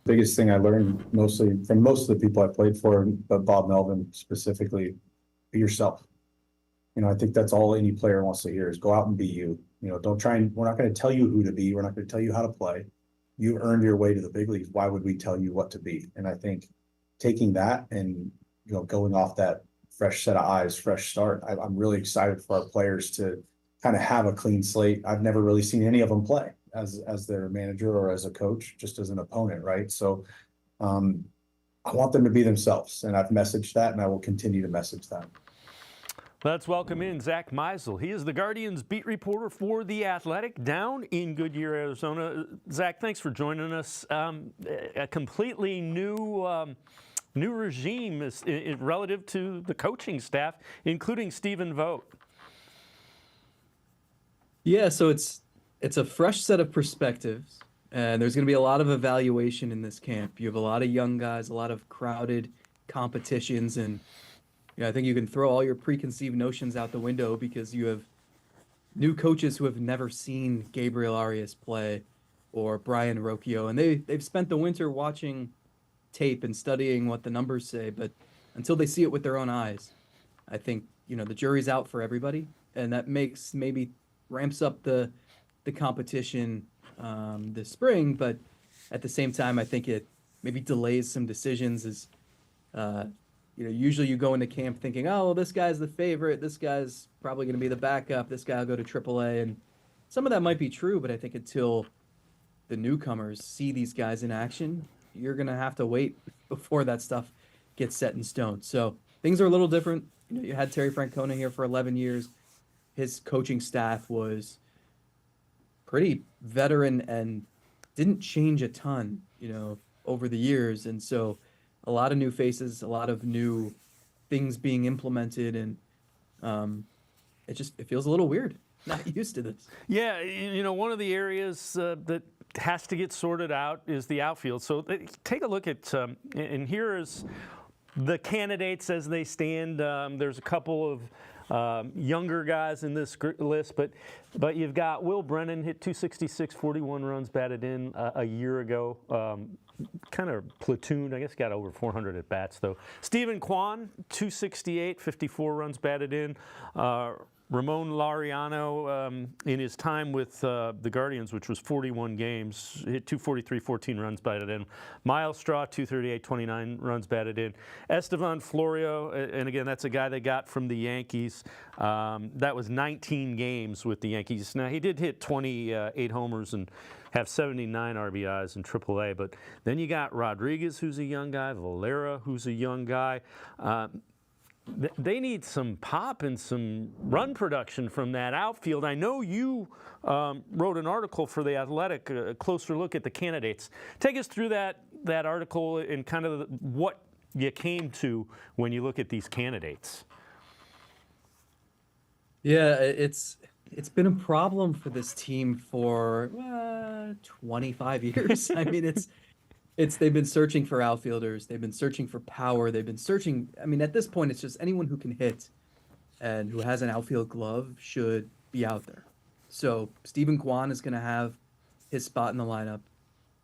biggest thing I learned mostly from most of the people I played for, but Bob Melvin specifically, be yourself. I think that's all any player wants to hear is go out and be you. Don't try and, we're not going to tell you who to be. We're not going to tell you how to play. You earned your way to the big leagues. Why would we tell you what to be? And I think taking that and, going off that fresh set of eyes, fresh start, I'm really excited for our players to kind of have a clean slate. I've never really seen any of them play as their manager or as a coach, just as an opponent, right? So I want them to be themselves, and I've messaged that, and I will continue to message that. Let's welcome in Zack Meisel. He is the Guardians beat reporter for The Athletic down in Goodyear, Arizona. Zack, thanks for joining us. A completely new regime is relative to the coaching staff, including Stephen Vogt. Yeah, so it's a fresh set of perspectives, and there's going to be a lot of evaluation in this camp. You have a lot of young guys, a lot of crowded competitions, and I think you can throw all your preconceived notions out the window because you have new coaches who have never seen Gabriel Arias play or Brian Rocchio, and they've spent the winter watching tape and studying what the numbers say, but until they see it with their own eyes, I think the jury's out for everybody, and that maybe ramps up the competition this spring, but at the same time, I think it maybe delays some decisions. As usually you go into camp thinking, oh, well, this guy's the favorite, this guy's probably going to be the backup, this guy will go to AAA, and some of that might be true, but I think until the newcomers see these guys in action, you're going to have to wait before that stuff gets set in stone. So things are a little different. You had Terry Francona here for 11 years. His coaching staff was pretty veteran and didn't change a ton, over the years. And so a lot of new faces, a lot of new things being implemented. And it feels a little weird. Not used to this. Yeah, one of the areas that has to get sorted out is the outfield. So take a look at, and here is the candidates as they stand. There's a couple of younger guys in this list, but you've got Will Brennan, hit 266, 41 runs batted in a year ago. Kind of platooned, I guess got over 400 at bats though. Stephen Kwan, 268, 54 runs batted in. Ramon Laureano, in his time with the Guardians, which was 41 games, hit 243, 14 runs batted in. Miles Straw, 238, 29 runs batted in. Estevan Florio, and again, that's a guy they got from the Yankees. That was 19 games with the Yankees. Now, he did hit 28 homers and have 79 RBIs in AAA, but then you got Rodriguez, who's a young guy, Valera, who's a young guy. They need some pop and some run production from that outfield. I know you wrote an article for The Athletic, a closer look at the candidates. Take us through that article and kind of what you came to when you look at these candidates. Yeah, it's been a problem for this team for 25 years. I mean, they've been searching for outfielders. They've been searching for power. They've been searching. I mean, at this point, it's just anyone who can hit and who has an outfield glove should be out there. So Stephen Kwan is going to have his spot in the lineup.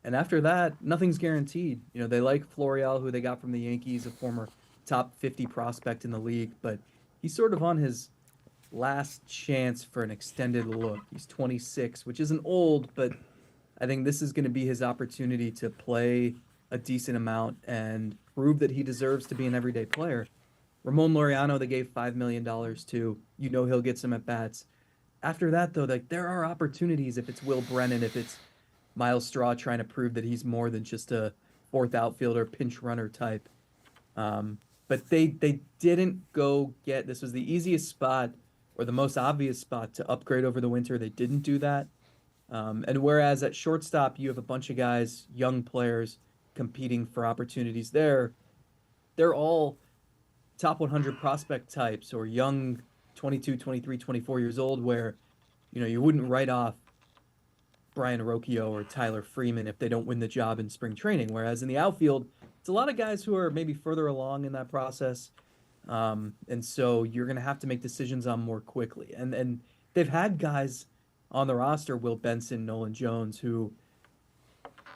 And after that, nothing's guaranteed. They like Florial, who they got from the Yankees, a former top 50 prospect in the league, but he's sort of on his last chance for an extended look. He's 26, which isn't old, but I think this is going to be his opportunity to play a decent amount and prove that he deserves to be an everyday player. Ramon Laureano, they gave $5 million to. He'll get some at-bats. After that, though, there are opportunities if it's Will Brennan, if it's Miles Straw trying to prove that he's more than just a fourth outfielder, pinch runner type. But they didn't go get – this was the easiest spot or the most obvious spot to upgrade over the winter. They didn't do that. And whereas at shortstop, you have a bunch of guys, young players, competing for opportunities there, they're all top 100 prospect types or young 22, 23, 24 years old where, you wouldn't write off Brian Rocchio or Tyler Freeman if they don't win the job in spring training. Whereas in the outfield, it's a lot of guys who are maybe further along in that process. And so you're going to have to make decisions on more quickly. And they've had guys on the roster, Will Benson, Nolan Jones, who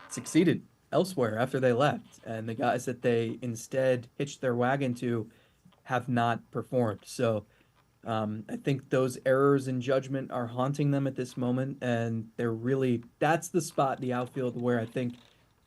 succeeded elsewhere after they left, and the guys that they instead hitched their wagon to have not performed. So I think those errors in judgment are haunting them at this moment, and that's the spot, the outfield, where I think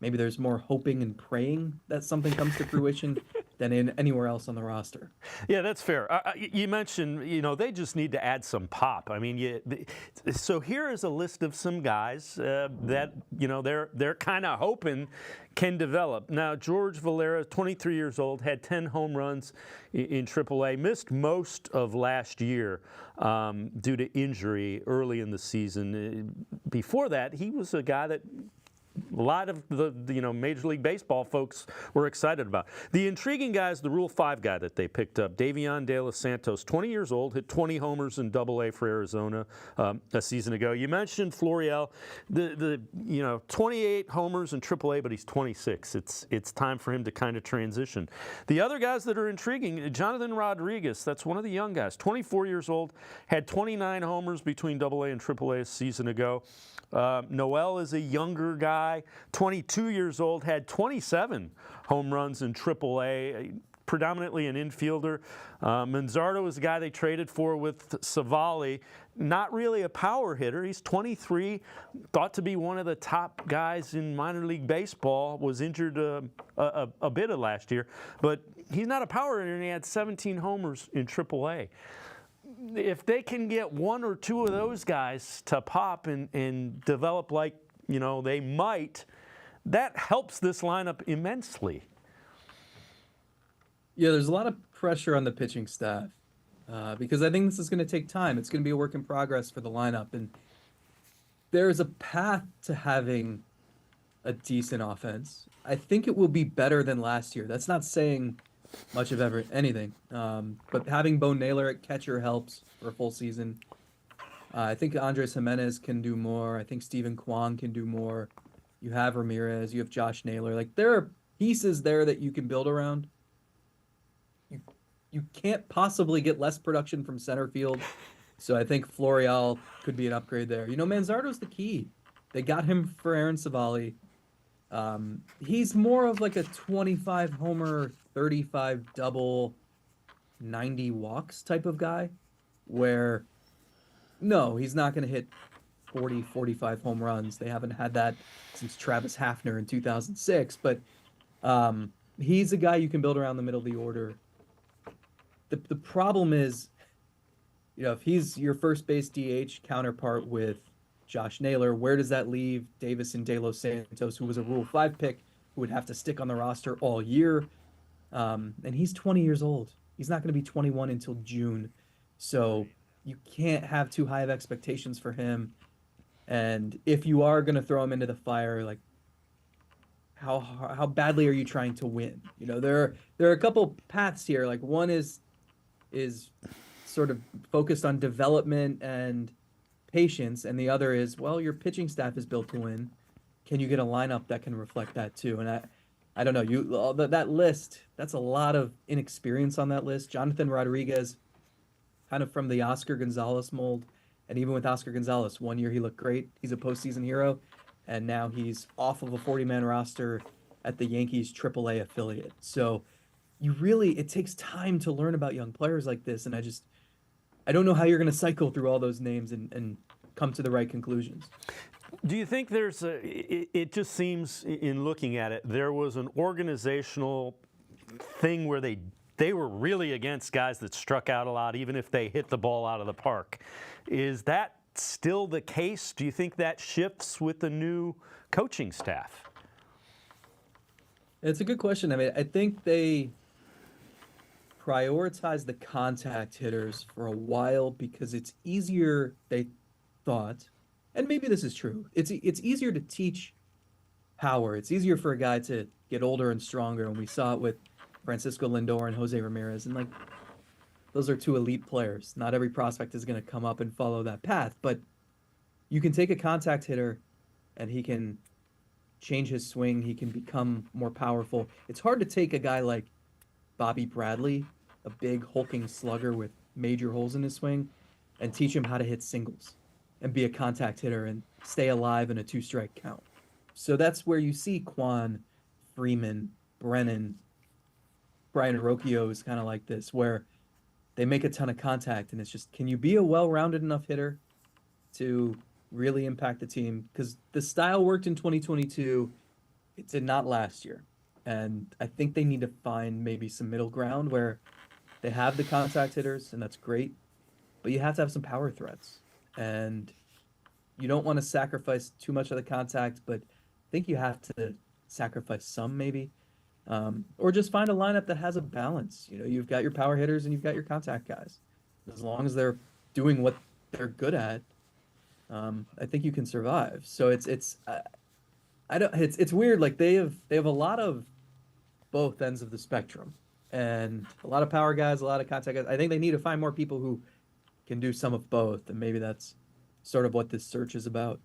maybe there's more hoping and praying that something comes to fruition than in anywhere else on the roster. Yeah, that's fair. You mentioned, they just need to add some pop. I mean, so here is a list of some guys that, they're kind of hoping can develop. Now, George Valera, 23 years old, had 10 home runs in AAA, missed most of last year due to injury early in the season. Before that, he was a guy that a lot of the Major League Baseball folks were excited about. The intriguing guy is the Rule 5 guy that they picked up, Davion De Los Santos, 20 years old, hit 20 homers in AA for Arizona a season ago. You mentioned Florial, the 28 homers in AAA, but he's 26. It's time for him to kind of transition. The other guys that are intriguing, Jonathan Rodriguez, that's one of the young guys, 24 years old, had 29 homers between AA and AAA a season ago. Noel is a younger guy, 22 years old, had 27 home runs in AAA, predominantly an infielder. Manzardo is the guy they traded for with Savali, not really a power hitter. He's 23, thought to be one of the top guys in minor league baseball, was injured a bit of last year, but he's not a power hitter, and he had 17 homers in AAA. If they can get one or two of those guys to pop and develop like, they might, that helps this lineup immensely. Yeah, there's a lot of pressure on the pitching staff because I think this is going to take time. It's going to be a work in progress for the lineup. And there's a path to having a decent offense. I think it will be better than last year. That's not saying much of anything. But having Bo Naylor at catcher helps for a full season. I think Andres Jimenez can do more. I think Stephen Kwan can do more. You have Ramirez. You have Josh Naylor. Like, there are pieces there that you can build around. You can't possibly get less production from center field. So I think Florial could be an upgrade there. Manzardo's the key. They got him for Aaron Savali. He's more of like a 25 homer, 35 double, 90 walks type of guy, where no, he's not going to hit 40, 45 home runs. They haven't had that since Travis Hafner in 2006, but he's a guy you can build around the middle of the order. The problem is, if he's your first base DH counterpart with Josh Naylor, where does that leave Davison De Los Santos, who was a Rule 5 pick, who would have to stick on the roster all year? And he's 20 years old. He's not going to be 21 until June. So you can't have too high of expectations for him. And if you are going to throw him into the fire, like, how badly are you trying to win? There are a couple paths here. Like, one is sort of focused on development and patience, and the other is, well, your pitching staff is built to win. Can you get a lineup that can reflect that too? And I don't know. That list, that's a lot of inexperience on that list. Jonathan Rodriguez, kind of from the Oscar Gonzalez mold, and even with Oscar Gonzalez, one year he looked great. He's a postseason hero, and now he's off of a 40-man roster at the Yankees AAA affiliate. So it takes time to learn about young players like this, and I don't know how you're going to cycle through all those names and come to the right conclusions. Do you think it just seems, in looking at it, there was an organizational thing where they were really against guys that struck out a lot, even if they hit the ball out of the park. Is that still the case? Do you think that shifts with the new coaching staff? It's a good question. I mean, I think they prioritized the contact hitters for a while because it's easier, they thought, and maybe this is true, it's easier to teach power. It's easier for a guy to get older and stronger, and we saw it with Francisco Lindor and Jose Ramirez, and those are two elite players. Not every prospect is going to come up and follow that path, but you can take a contact hitter and he can change his swing, he can become more powerful. It's hard to take a guy like Bobby Bradley, a big hulking slugger with major holes in his swing, and teach him how to hit singles and be a contact hitter and stay alive in a 2-strike count. So that's where you see Quan, Freeman, Brennan, Brian Rocchio is kind of like this, where they make a ton of contact, and it's just, can you be a well-rounded enough hitter to really impact the team? Because the style worked in 2022. It did not last year. And I think they need to find maybe some middle ground where they have the contact hitters, and that's great, but you have to have some power threats. And you don't want to sacrifice too much of the contact, but I think you have to sacrifice some maybe. Or just find a lineup that has a balance. You know, you've got your power hitters and you've got your contact guys. As long as they're doing what they're good at, I think you can survive. So it's weird. Like they have a lot of both ends of the spectrum, and a lot of power guys, a lot of contact guys. I think they need to find more people who can do some of both, and maybe that's sort of what this search is about.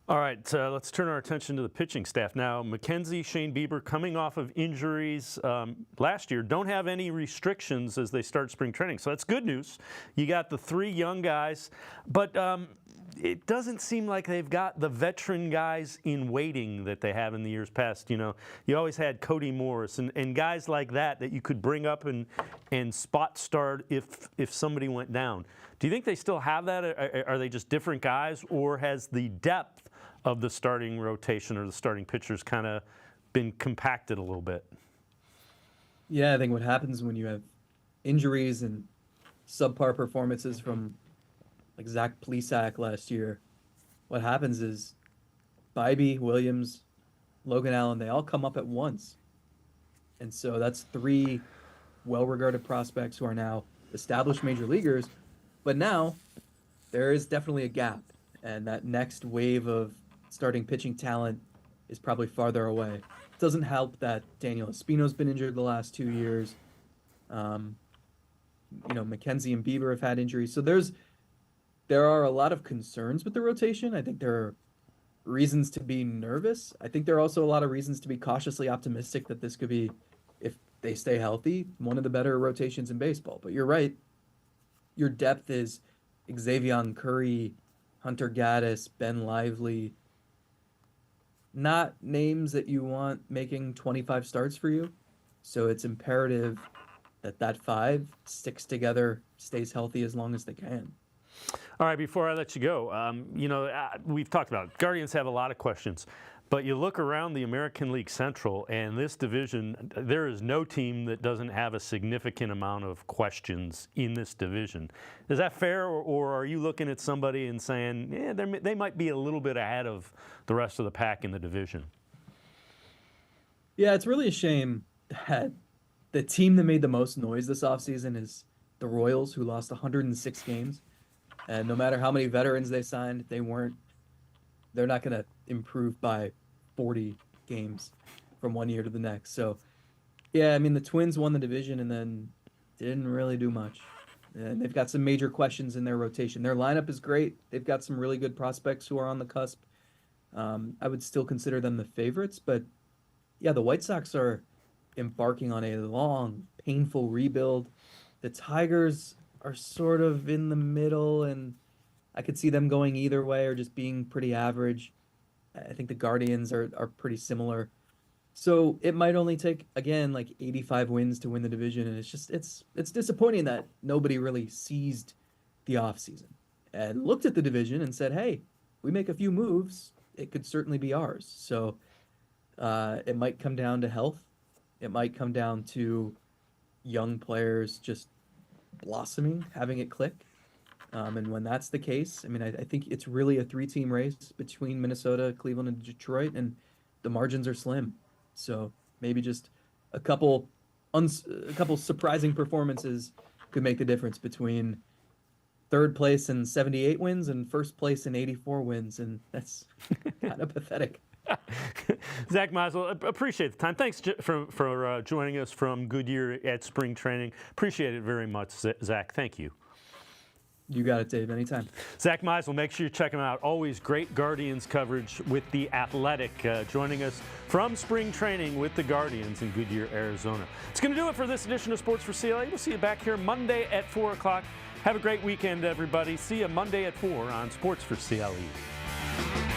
All right, let's turn our attention to the pitching staff now. McKenzie, Shane Bieber, coming off of injuries last year, don't have any restrictions as they start spring training. So that's good news. You got the 3 young guys, but it doesn't seem like they've got the veteran guys in waiting that they have in the years past. You know, you always had Cody Morris and guys like that you could bring up and spot start if somebody went down. Do you think they still have that? Are they just different guys, or has the depth of the starting rotation or the starting pitchers kind of been compacted a little bit? Yeah, I think what happens when you have injuries and subpar performances from like Zack last year, what happens is Bybee, Williams, Logan Allen, they all come up at once. And so that's 3 well-regarded prospects who are now established major leaguers. But now there is definitely a gap, and that next wave of starting pitching talent is probably farther away. It doesn't help that Daniel Espino's been injured the last 2 years. McKenzie and Bieber have had injuries. So there are a lot of concerns with the rotation. I think there are reasons to be nervous. I think there are also a lot of reasons to be cautiously optimistic that this could be, if they stay healthy, one of the better rotations in baseball. But you're right. Your depth is Xavier Curry, Hunter Gaddis, Ben Lively. Not names that you want making 25 starts for you. So it's imperative that 5 sticks together, stays healthy as long as they can. All right, before I let you go, we've talked about it. Guardians have a lot of questions, but you look around the American League Central and this division, there is no team that doesn't have a significant amount of questions in this division. Is that fair, or are you looking at somebody and saying, yeah, they might be a little bit ahead of the rest of the pack in the division? Yeah, it's really a shame that the team that made the most noise this offseason is the Royals, who lost 106 games. And no matter how many veterans they signed, they're not going to improve by 40 games from one year to the next. So, yeah, I mean, the Twins won the division and then didn't really do much. And they've got some major questions in their rotation. Their lineup is great. They've got some really good prospects who are on the cusp. I would still consider them the favorites. But, yeah, the White Sox are embarking on a long, painful rebuild. The Tigers are sort of in the middle, and I could see them going either way or just being pretty average. I think the Guardians are pretty similar. So it might only take, again, like 85 wins to win the division, and it's disappointing that nobody really seized the offseason and looked at the division and said, hey, we make a few moves, it could certainly be ours. So it might come down to health. It might come down to young players just blossoming, having it click. And when that's the case, I mean, I think it's really a 3-team race between Minnesota, Cleveland, and Detroit, and the margins are slim. So maybe just a couple surprising performances could make the difference between third place and 78 wins and first place and 84 wins, and that's kind of pathetic. Zack Meisel, appreciate the time. Thanks for joining us from Goodyear at spring training. Appreciate it very much, Zack. Thank you. You got it, Dave. Anytime. Zack Meisel, make sure you check him out. Always great Guardians coverage with The Athletic, joining us from spring training with the Guardians in Goodyear, Arizona. It's going to do it for this edition of Sports for CLE. We'll see you back here Monday at 4 o'clock. Have a great weekend, everybody. See you Monday at 4 on Sports for CLE.